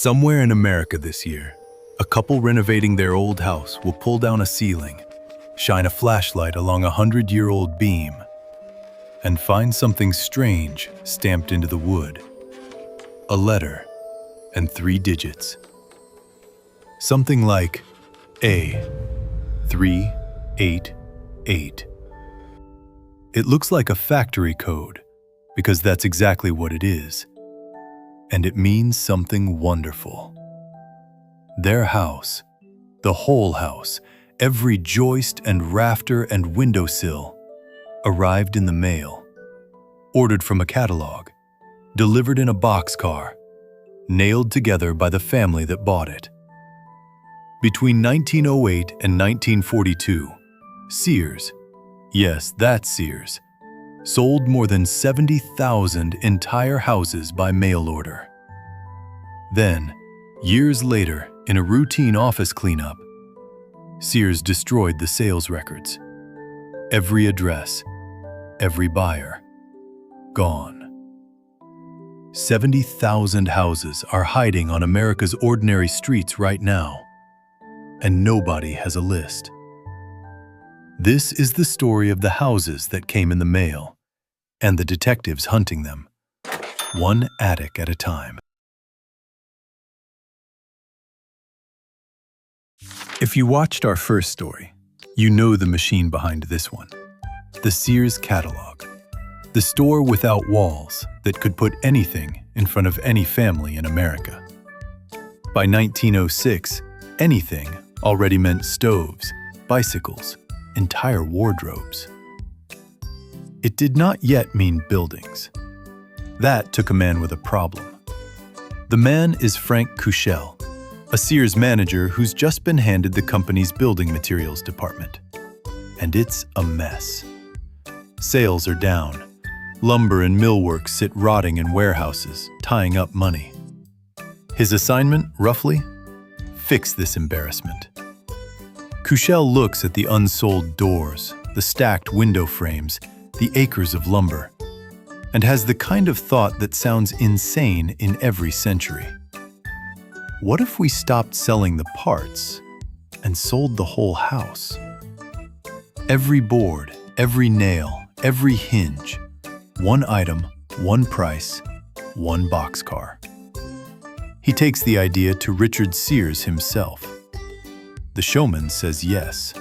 Somewhere in America this year, a couple renovating their old house will pull down a ceiling, shine a flashlight along a 100-year-old beam, and find something strange stamped into the wood. A letter and 3 digits. Something like A388. It looks like a factory code, because that's exactly what it is. And it means something wonderful. Their house, the whole house, every joist and rafter and windowsill, arrived in the mail, ordered from a catalog, delivered in a boxcar, nailed together by the family that bought it. Between 1908 and 1942, Sears, yes, that's Sears, sold more than 70,000 entire houses by mail order. Then, years later, in a routine office cleanup, Sears destroyed the sales records. Every address, every buyer, gone. 70,000 houses are hiding on America's ordinary streets right now, and nobody has a list. This is the story of the houses that came in the mail, and the detectives hunting them, one attic at a time. If you watched our first story, you know the machine behind this one. The Sears catalog. The store without walls that could put anything in front of any family in America. By 1906, anything already meant stoves, bicycles, entire wardrobes. It did not yet mean buildings. That took a man with a problem. The man is Frank Kuschel, a Sears manager who's just been handed the company's building materials department. And it's a mess. Sales are down. Lumber and millwork sit rotting in warehouses, tying up money. His assignment, roughly? Fix this embarrassment. Kuschel looks at the unsold doors, the stacked window frames, the acres of lumber, and has the kind of thought that sounds insane in every century. What if we stopped selling the parts and sold the whole house? Every board, every nail, every hinge, one item, one price, one boxcar. He takes the idea to Richard Sears himself. The showman says yes.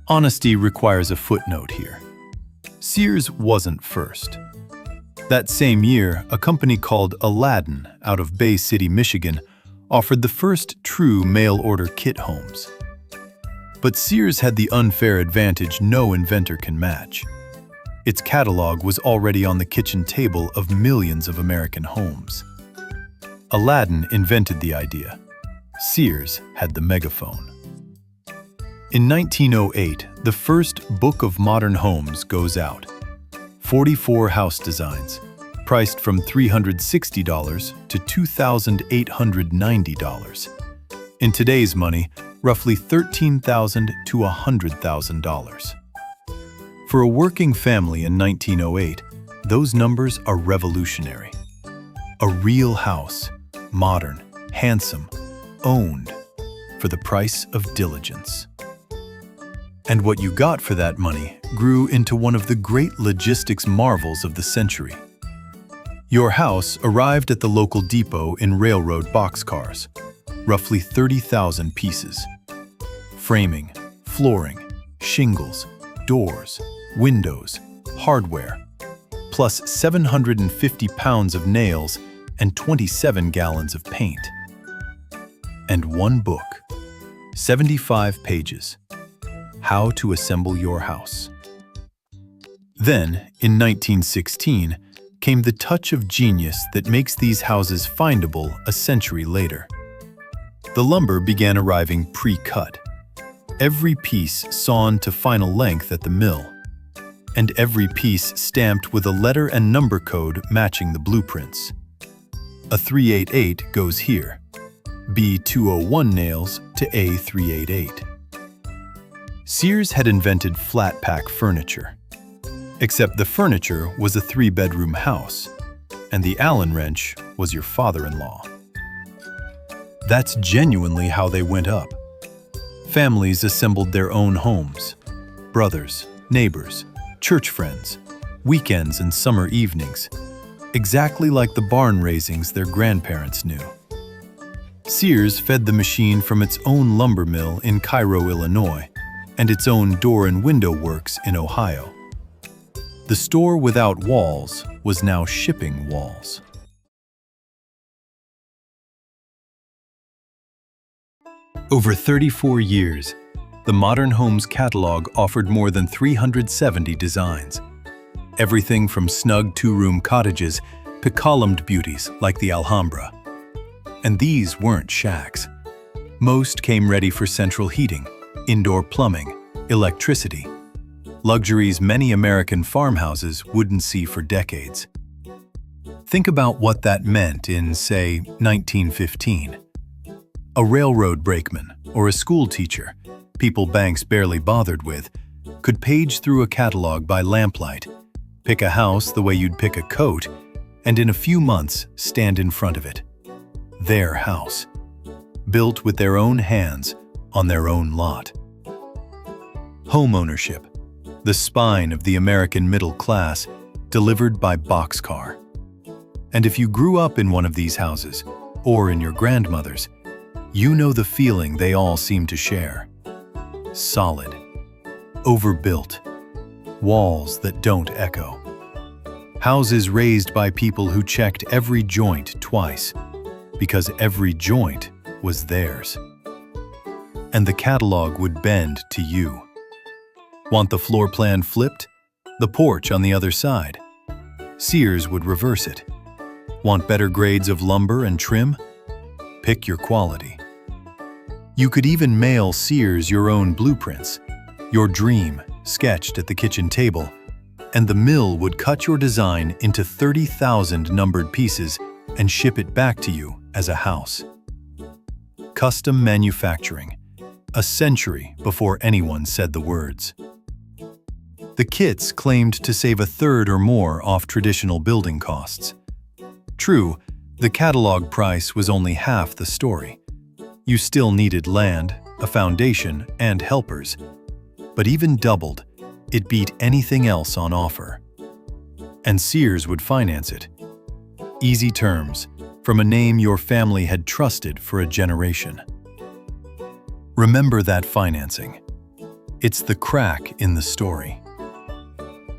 Honesty requires a footnote here. Sears wasn't first. That same year, a company called Aladdin out of Bay City, Michigan, offered the first true mail-order kit homes. But Sears had the unfair advantage no inventor can match. Its catalog was already on the kitchen table of millions of American homes. Aladdin invented the idea. Sears had the megaphone. In 1908, the first Book of Modern Homes goes out. 44 house designs, priced from $360 to $2,890. In today's money, roughly $13,000 to $100,000. For a working family in 1908, those numbers are revolutionary. A real house, modern, handsome, owned, for the price of diligence. And what you got for that money grew into one of the great logistics marvels of the century. Your house arrived at the local depot in railroad boxcars, roughly 30,000 pieces. Framing, flooring, shingles, doors, windows, hardware, plus 750 pounds of nails and 27 gallons of paint. And one book, 75 pages, How to Assemble Your House. Then, in 1916, came the touch of genius that makes these houses findable a century later. The lumber began arriving pre-cut, every piece sawn to final length at the mill, and every piece stamped with a letter and number code matching the blueprints. A 388 goes here, B201 nails to A388. Sears had invented flat-pack furniture, except the furniture was a 3-bedroom house, and the Allen wrench was your father-in-law. That's genuinely how they went up. Families assembled their own homes. Brothers, neighbors, church friends, weekends and summer evenings, exactly like the barn raisings their grandparents knew. Sears fed the machine from its own lumber mill in Cairo, Illinois, and its own door and window works in Ohio. The store without walls was now shipping walls. Over 34 years, the Modern Homes catalog offered more than 370 designs. Everything from snug two-room cottages to columned beauties like the Alhambra. And these weren't shacks. Most came ready for central heating, indoor plumbing, electricity, luxuries many American farmhouses wouldn't see for decades. Think about what that meant in, say, 1915. A railroad brakeman or a school teacher, people banks barely bothered with, could page through a catalog by lamplight, pick a house the way you'd pick a coat, and in a few months stand in front of it. Their house, built with their own hands on their own lot. Homeownership, the spine of the American middle class, delivered by Boxcar. And if you grew up in one of these houses, or in your grandmother's, you know the feeling they all seem to share. Solid, overbuilt, walls that don't echo. Houses raised by people who checked every joint twice, because every joint was theirs. And the catalog would bend to you. Want the floor plan flipped? The porch on the other side. Sears would reverse it. Want better grades of lumber and trim? Pick your quality. You could even mail Sears your own blueprints, your dream sketched at the kitchen table, and the mill would cut your design into 30,000 numbered pieces and ship it back to you as a house. Custom manufacturing, a century before anyone said the words. The kits claimed to save a third or more off traditional building costs. True, the catalog price was only half the story. You still needed land, a foundation, and helpers. But even doubled, it beat anything else on offer. And Sears would finance it. Easy terms, from a name your family had trusted for a generation. Remember that financing. It's the crack in the story.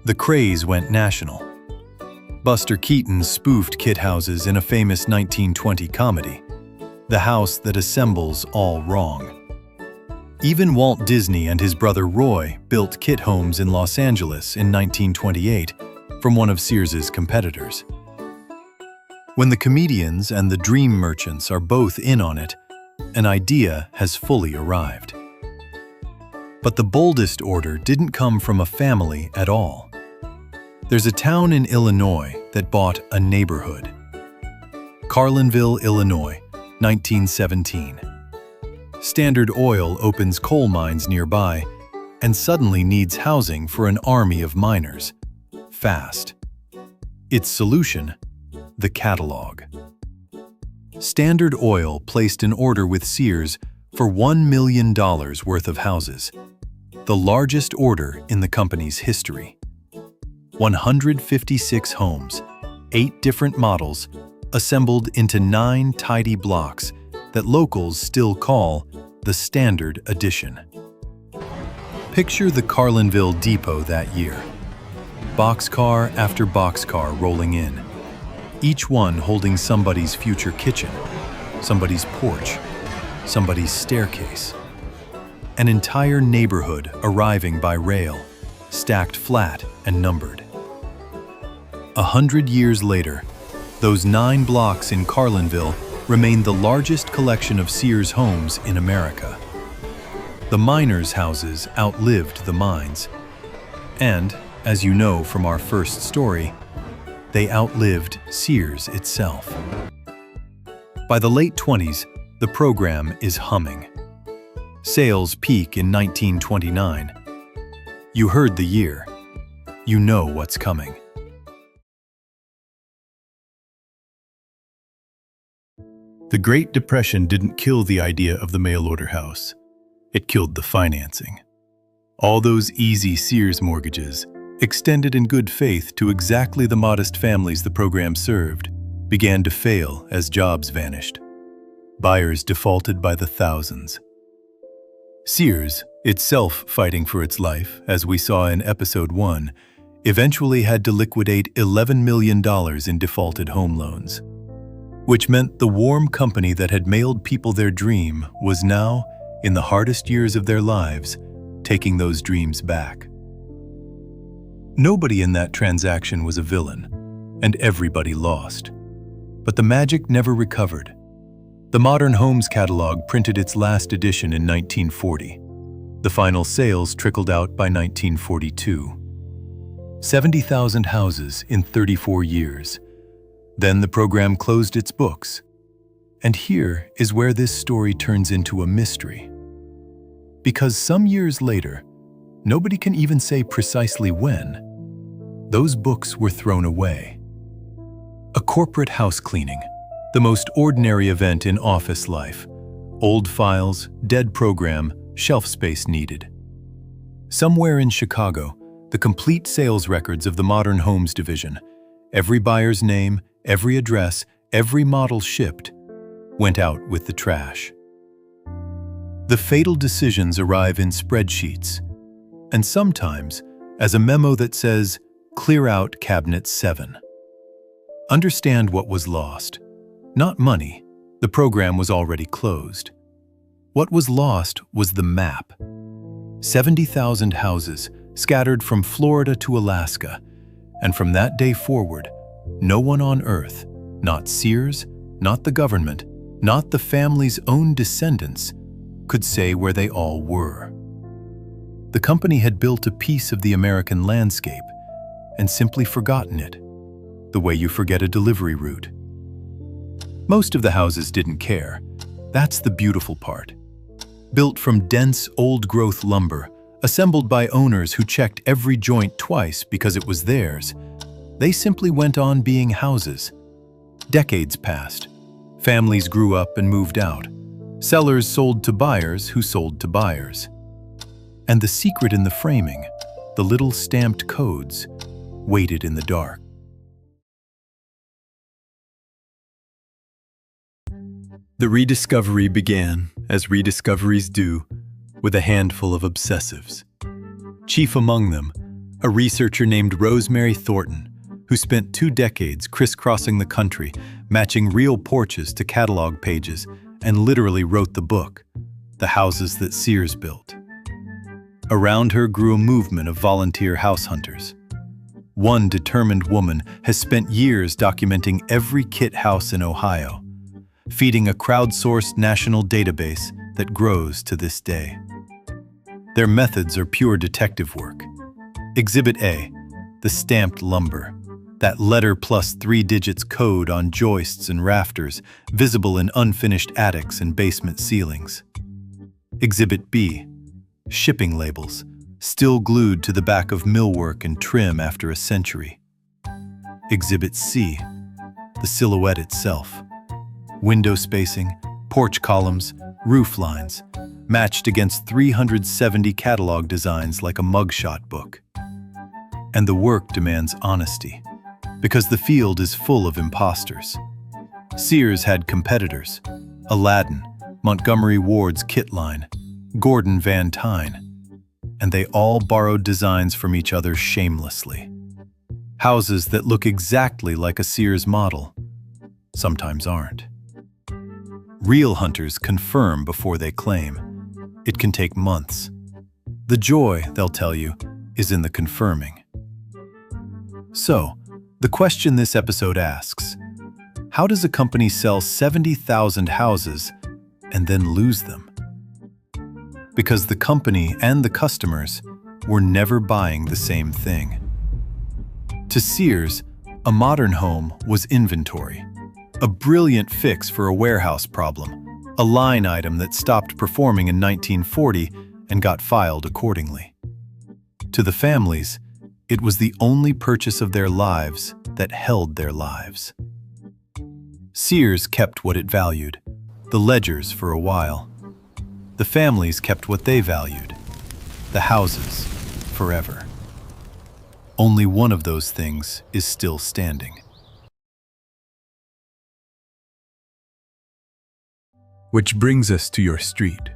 The craze went national. Buster Keaton spoofed kit houses in a famous 1920 comedy, The House That Assembles All Wrong. Even Walt Disney and his brother Roy built kit homes in Los Angeles in 1928 from one of Sears's competitors. When the comedians and the dream merchants are both in on it, an idea has fully arrived. But the boldest order didn't come from a family at all. There's a town in Illinois that bought a neighborhood. Carlinville, Illinois, 1917. Standard Oil opens coal mines nearby and suddenly needs housing for an army of miners. Fast. Its solution? The catalog. Standard Oil placed an order with Sears for $1 million worth of houses, the largest order in the company's history. 156 homes, 8 different models, assembled into 9 tidy blocks that locals still call the Standard Edition. Picture the Carlinville Depot that year. Boxcar after boxcar rolling in, each one holding somebody's future kitchen, somebody's porch, somebody's staircase. An entire neighborhood arriving by rail, stacked flat and numbered. 100 years later, those 9 blocks in Carlinville remain the largest collection of Sears homes in America. The miners' houses outlived the mines. And, as you know from our first story, they outlived Sears itself. By the late 20s, the program is humming. Sales peak in 1929. You heard the year. You know what's coming. The Great Depression didn't kill the idea of the mail-order house. It killed the financing. All those easy Sears mortgages, extended in good faith to exactly the modest families the program served, began to fail as jobs vanished. Buyers defaulted by the thousands. Sears, itself fighting for its life, as we saw in Episode 1, eventually had to liquidate $11 million in defaulted home loans, which meant the warm company that had mailed people their dream was now, in the hardest years of their lives, taking those dreams back. Nobody in that transaction was a villain, and everybody lost. But the magic never recovered. The Modern Homes catalog printed its last edition in 1940. The final sales trickled out by 1942. 70,000 houses in 34 years. Then the program closed its books. And here is where this story turns into a mystery. Because some years later, nobody can even say precisely when, those books were thrown away. A corporate house cleaning, the most ordinary event in office life. Old files, dead program, shelf space needed. Somewhere in Chicago, the complete sales records of the Modern Homes division, every buyer's name, every address, every model shipped, went out with the trash. The fatal decisions arrive in spreadsheets, and sometimes as a memo that says, "Clear out Cabinet 7." Understand what was lost. Not money. The program was already closed. What was lost was the map. 70,000 houses scattered from Florida to Alaska, and from that day forward, no one on earth, not Sears, not the government, not the family's own descendants, could say where they all were. The company had built a piece of the American landscape and simply forgotten it, the way you forget a delivery route. Most of the houses didn't care. That's the beautiful part. Built from dense, old-growth lumber, assembled by owners who checked every joint twice because it was theirs, they simply went on being houses. Decades passed. Families grew up and moved out. Sellers sold to buyers who sold to buyers. And the secret in the framing, the little stamped codes, waited in the dark. The rediscovery began, as rediscoveries do, with a handful of obsessives. Chief among them, a researcher named Rosemary Thornton, who spent 2 decades crisscrossing the country, matching real porches to catalog pages, and literally wrote the book, The Houses That Sears Built. Around her grew a movement of volunteer house hunters. One determined woman has spent years documenting every kit house in Ohio, feeding a crowdsourced national database that grows to this day. Their methods are pure detective work. Exhibit A, the stamped lumber, that letter plus 3 digits code on joists and rafters, visible in unfinished attics and basement ceilings. Exhibit B, shipping labels, still glued to the back of millwork and trim after a century. Exhibit C, the silhouette itself. Window spacing, porch columns, roof lines, matched against 370 catalog designs like a mugshot book. And the work demands honesty, because the field is full of imposters. Sears had competitors: Aladdin, Montgomery Ward's kit line, Gordon Van Tyne, and they all borrowed designs from each other shamelessly. Houses that look exactly like a Sears model, sometimes aren't. Real hunters confirm before they claim. It can take months. The joy, they'll tell you, is in the confirming. So, the question this episode asks, how does a company sell 70,000 houses and then lose them? Because the company and the customers were never buying the same thing. To Sears, a modern home was inventory, a brilliant fix for a warehouse problem, a line item that stopped performing in 1940 and got filed accordingly. To the families, it was the only purchase of their lives that held their lives. Sears kept what it valued, the ledgers for a while. The families kept what they valued, the houses, forever. Only one of those things is still standing. Which brings us to your street.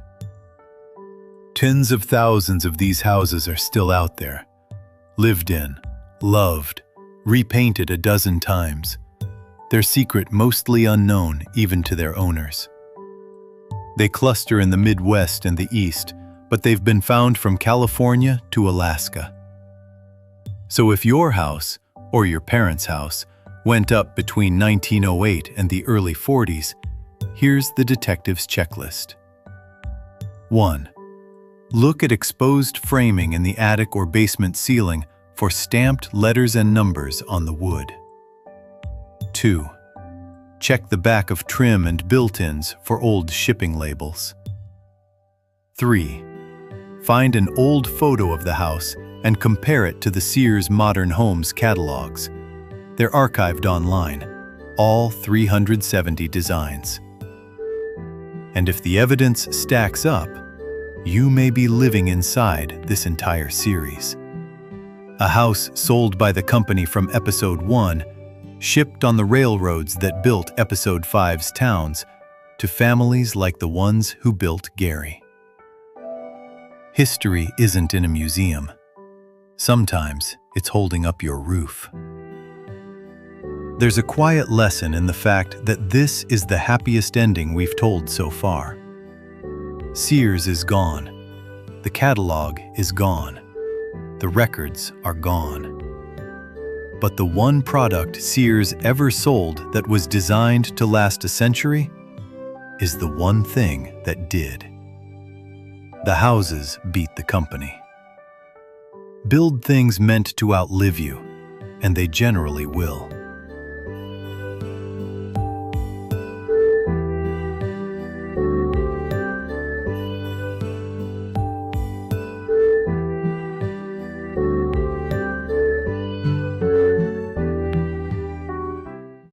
Tens of thousands of these houses are still out there, lived in, loved, repainted a dozen times, their secret mostly unknown even to their owners. They cluster in the Midwest and the East, but they've been found from California to Alaska. So if your house, or your parents' house, went up between 1908 and the early 40s, here's the detective's checklist. 1. Look at exposed framing in the attic or basement ceiling for stamped letters and numbers on the wood. 2. Check the back of trim and built-ins for old shipping labels. 3. Find an old photo of the house and compare it to the Sears Modern Homes catalogs. They're archived online, all 370 designs. And if the evidence stacks up, you may be living inside this entire series. A house sold by the company from Episode 1, shipped on the railroads that built Episode 5's towns, to families like the ones who built Gary. History isn't in a museum. Sometimes it's holding up your roof. There's a quiet lesson in the fact that this is the happiest ending we've told so far. Sears is gone. The catalog is gone. The records are gone. But the one product Sears ever sold that was designed to last a century is the one thing that did. The houses beat the company. Build things meant to outlive you, and they generally will.